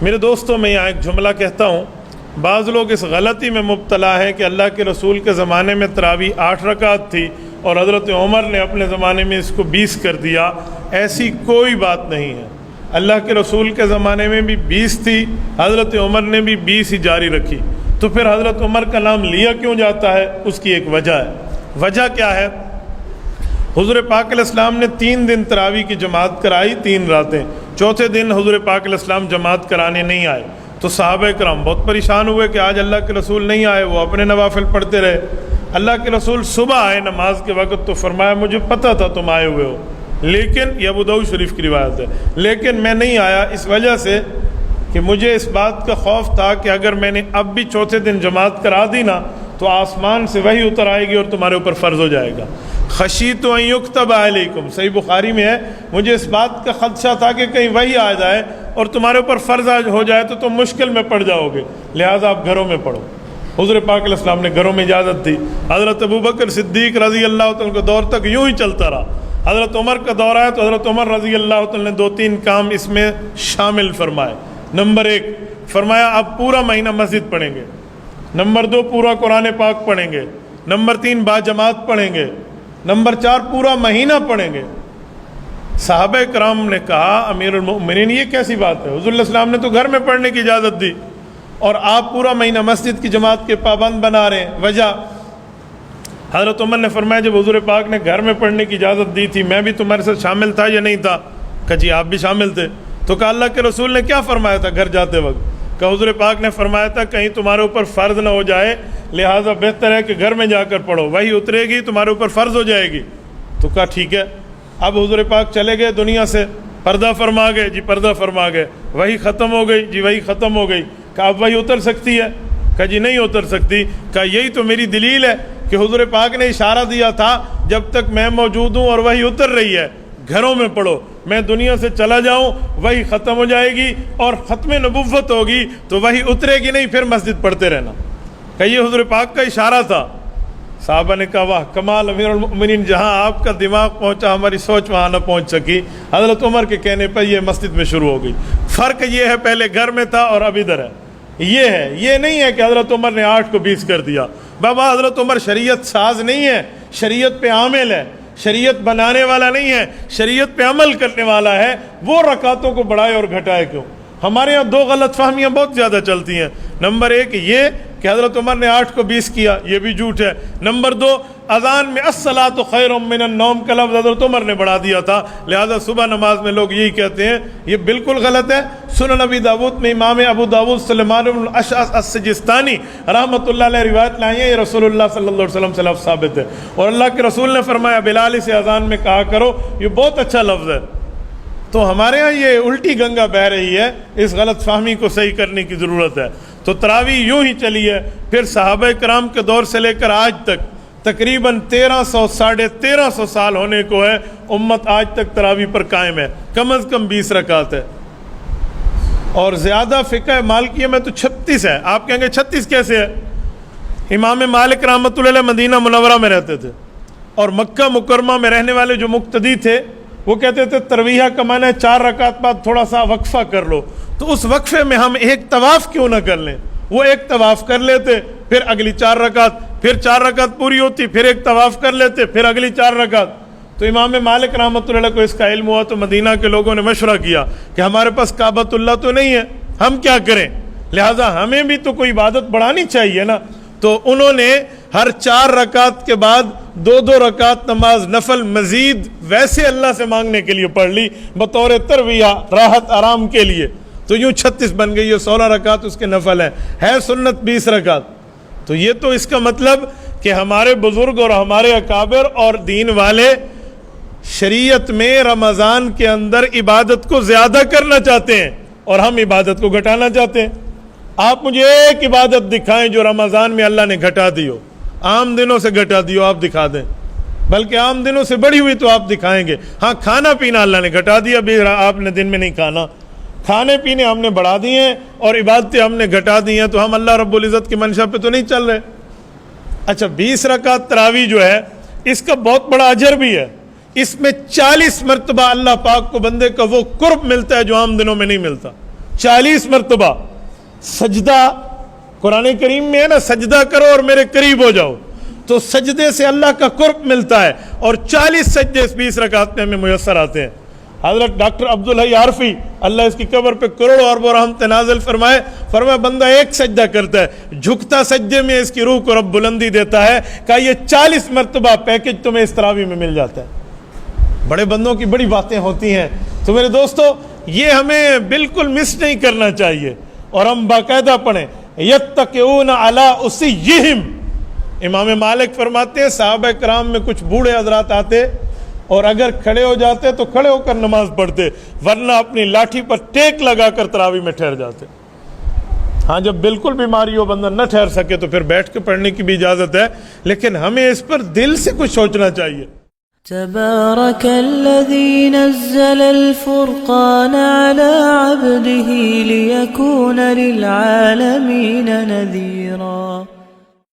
میرے دوستوں، میں یہاں ایک جملہ کہتا ہوں، بعض لوگ اس غلطی میں مبتلا ہیں کہ اللہ کے رسول کے زمانے میں تراویح 8 رکعت تھی اور حضرت عمر نے اپنے زمانے میں اس کو 20 کر دیا۔ ایسی کوئی بات نہیں ہے۔ اللہ کے رسول کے زمانے میں بھی 20 تھی، حضرت عمر نے بھی 20 ہی جاری رکھی، تو پھر حضرت عمر کا نام لیا کیوں جاتا ہے؟ اس کی ایک وجہ ہے۔ وجہ کیا ہے؟ حضور پاک علیہ السلام نے 3 دن تراویح کی جماعت کرائی، 3 راتیں۔ چوتھے دن حضور پاک علیہ السلام جماعت کرانے نہیں آئے، تو صحابہ کرام بہت پریشان ہوئے کہ آج اللہ کے رسول نہیں آئے، وہ اپنے نوافل پڑھتے رہے۔ اللہ کے رسول صبح آئے نماز کے وقت، تو فرمایا مجھے پتہ تھا تم آئے ہوئے ہو، لیکن یہ ابو داؤد شریف کی روایت ہے، لیکن میں نہیں آیا اس وجہ سے کہ مجھے اس بات کا خوف تھا کہ اگر میں نے اب بھی چوتھے دن جماعت کرا دی نا تو آسمان سے وحی اتر آئے گی اور تمہارے اوپر فرض ہو جائے گا۔ خشیت ان یکتب علیکم، صحیح بخاری میں ہے، مجھے اس بات کا خدشہ تھا کہ کہیں وحی آ جائے اور تمہارے اوپر فرض ہو جائے تو تم مشکل میں پڑ جاؤ گے، لہٰذا آپ گھروں میں پڑھو۔ حضور پاک علیہ السلام نے گھروں میں اجازت دی۔ حضرت ابوبکر صدیق رضی اللہ تعالیٰ کے دور تک یوں ہی چلتا رہا۔ حضرت عمر کا دور آیا تو حضرت عمر رضی اللہ تعالیٰ نے 2-3 کام اس میں شامل فرمائے۔ نمبر 1 فرمایا اب پورا مہینہ مسجد پڑھیں گے۔ نمبر 2 پورا قرآن پاک پڑھیں گے۔ نمبر 3 باجماعت پڑھیں گے۔ نمبر 4 پورا مہینہ پڑھیں گے۔ صحابہ کرام نے کہا امیر المؤمنین یہ کیسی بات ہے؟ حضور علیہ السلام نے تو گھر میں پڑھنے کی اجازت دی اور آپ پورا مہینہ مسجد کی جماعت کے پابند بنا رہے ہیں، وجہ؟ حضرت عمر نے فرمایا جب حضور پاک نے گھر میں پڑھنے کی اجازت دی تھی میں بھی تمہارے ساتھ شامل تھا یا نہیں تھا؟ کہا جی آپ بھی شامل تھے۔ تو کہا اللہ کے رسول نے کیا فرمایا تھا گھر جاتے وقت؟ کہ حضور پاک نے فرمایا تھا کہیں تمہارے اوپر فرض نہ ہو جائے، لہٰذا بہتر ہے کہ گھر میں جا کر پڑھو، وہی اترے گی تمہارے اوپر فرض ہو جائے گی۔ تو کہا ٹھیک ہے۔ اب حضور پاک چلے گئے دنیا سے، پردہ فرما گئے، جی پردہ فرما گئے، وہی ختم ہو گئی، جی وہی ختم ہو گئی۔ کہا اب وہی اتر سکتی ہے؟ کہا جی نہیں اتر سکتی۔ کہا یہی تو میری دلیل ہے کہ حضور پاک نے اشارہ دیا تھا جب تک میں موجود ہوں اور وہی اتر رہی ہے گھروں میں پڑھو، میں دنیا سے چلا جاؤں وہی ختم ہو جائے گی اور ختم نبوت ہوگی تو وہی اترے گی نہیں، پھر مسجد پڑھتے رہنا۔ کہ یہ حضور پاک کا اشارہ تھا۔ صحابہ نے کہا واہ کمال امیر المؤمنین، جہاں آپ کا دماغ پہنچا ہماری سوچ وہاں نہ پہنچ سکی۔ حضرت عمر کے کہنے پر یہ مسجد میں شروع ہو گئی۔ فرق یہ ہے پہلے گھر میں تھا اور اب ادھر ہے، یہ ہے، یہ نہیں ہے کہ حضرت عمر نے 8 کو 20 کر دیا۔ بابا حضرت عمر شریعت ساز نہیں ہے، شریعت پہ عامل ہے، شریعت بنانے والا نہیں ہے، شریعت پہ عمل کرنے والا ہے۔ وہ رکعتوں کو بڑھائے اور گھٹائے کیوں؟ ہمارے ہاں 2 غلط فہمیاں بہت زیادہ چلتی ہیں۔ نمبر 1 یہ کہ حضرت عمر نے 8 کو 20 کیا، یہ بھی جھوٹ ہے۔ نمبر 2 اذان میں الصلاۃ خیر من النوم کا لفظ حضرت عمر نے بڑھا دیا تھا، لہذا صبح نماز میں لوگ یہی کہتے ہیں، یہ بالکل غلط ہے۔ سنن ابی داود میں امام ابو داود سلیمان بن الاشعث السجستانی رحمۃ اللہ علیہ روایت لائے ہیں، یہ رسول اللہ صلی اللہ علیہ وسلم سے لفظ ثابت ہے، اور اللہ کے رسول نے فرمایا بلال سے اذان میں کہا کرو، یہ بہت اچھا لفظ ہے۔ تو ہمارے ہاں یہ الٹی گنگا بہہ رہی ہے، اس غلط فہمی کو صحیح کرنے کی ضرورت ہے۔ تو تراویح یوں ہی چلی ہے، پھر صحابہ کرام کے دور سے لے کر آج تک تقریباً 1300 ساڑھے 1300 سال ہونے کو ہے، امت آج تک تراویح پر قائم ہے، کم از کم 20 رکعت ہے، اور زیادہ فقہ مالکیہ میں تو 36 ہے۔ آپ کہیں گے 36 کیسے ہے؟ امام مالک رحمۃ اللہ علیہ مدینہ منورہ میں رہتے تھے، اور مکہ مکرمہ میں رہنے والے جو مقتدی تھے وہ کہتے تھے ترویحہ کا معنی ہے 4 رکعت بعد تھوڑا سا وقفہ کر لو، تو اس وقفے میں ہم ایک طواف کیوں نہ کر لیں؟ وہ ایک طواف کر لیتے، پھر اگلی 4 رکعت، پھر 4 رکعت پوری ہوتی، پھر ایک طواف کر لیتے، پھر اگلی 4 رکعت۔ تو امام مالک رحمۃ اللہ علیہ کو اس کا علم ہوا تو مدینہ کے لوگوں نے مشورہ کیا کہ ہمارے پاس کعبۃ اللہ تو نہیں ہے، ہم کیا کریں؟ لہٰذا ہمیں بھی تو کوئی عبادت بڑھانی چاہیے نا۔ تو انہوں نے ہر 4 رکعت کے بعد 2 رکعت نماز نفل مزید ویسے اللہ سے مانگنے کے لیے پڑھ لی بطور ترویہ، راحت آرام کے لیے، تو یوں 36 بن گئی، یہ 16 رکعت اس کے نفل ہیں، ہے سنت 20 رکعت۔ تو یہ تو اس کا مطلب کہ ہمارے بزرگ اور ہمارے اکابر اور دین والے شریعت میں رمضان کے اندر عبادت کو زیادہ کرنا چاہتے ہیں اور ہم عبادت کو گھٹانا چاہتے ہیں۔ آپ مجھے ایک عبادت دکھائیں جو رمضان میں اللہ نے گھٹا دی ہو، عام دنوں سے گھٹا دی ہو، آپ دکھا دیں، بلکہ عام دنوں سے بڑی ہوئی تو آپ دکھائیں گے۔ ہاں کھانا پینا اللہ نے گھٹا دیا، بھی آپ نے دن میں نہیں کھانا، کھانے پینے ہم نے بڑھا دیے ہیں اور عبادتیں ہم نے گھٹا دی ہیں، تو ہم اللہ رب العزت کی منشا پہ تو نہیں چل رہے۔ اچھا 20 رکعت تراویح جو ہے اس کا بہت بڑا اجر بھی ہے، اس میں 40 مرتبہ اللہ پاک کو بندے کا وہ قرب ملتا ہے جو عام دنوں میں نہیں ملتا۔ 40 مرتبہ سجدہ قرآن کریم میں ہے نا، سجدہ کرو اور میرے قریب ہو جاؤ، تو سجدے سے اللہ کا قرب ملتا ہے، اور 40 سجدے اس 20 رکعت میں ہمیں میسر آتے ہیں۔ حضرت ڈاکٹر عبدالحی عارفی اللہ اس کی قبر پہ کروڑوں اربوں رحمت نازل فرمائے، فرمایا بندہ ایک سجدہ کرتا ہے، جھکتا سجدے میں اس کی روح کو رب بلندی دیتا ہے، کہا یہ 40 مرتبہ پیکج تمہیں اس تراویح میں مل جاتا ہے۔ بڑے بندوں کی بڑی باتیں ہوتی ہیں، تو میرے دوستو یہ ہمیں بالکل مس نہیں کرنا چاہیے، اور ہم باقاعدہ پڑھیں یتقون علی اسیہم۔ امام مالک فرماتے ہیں صحابہ کرام میں کچھ بوڑھے حضرات آتے اور اگر کھڑے ہو جاتے تو کھڑے ہو کر نماز پڑھتے، ورنہ اپنی لاٹھی پر ٹیک لگا کر تراویح میں ٹھہر جاتے۔ ہاں جب بالکل بیماری ہو بندہ نہ ٹھہر سکے تو پھر بیٹھ کے پڑھنے کی بھی اجازت ہے، لیکن ہمیں اس پر دل سے کچھ سوچنا چاہیے۔ تبارك الذي نزل الفرقان على عبده ليكون للعالمين نذيرا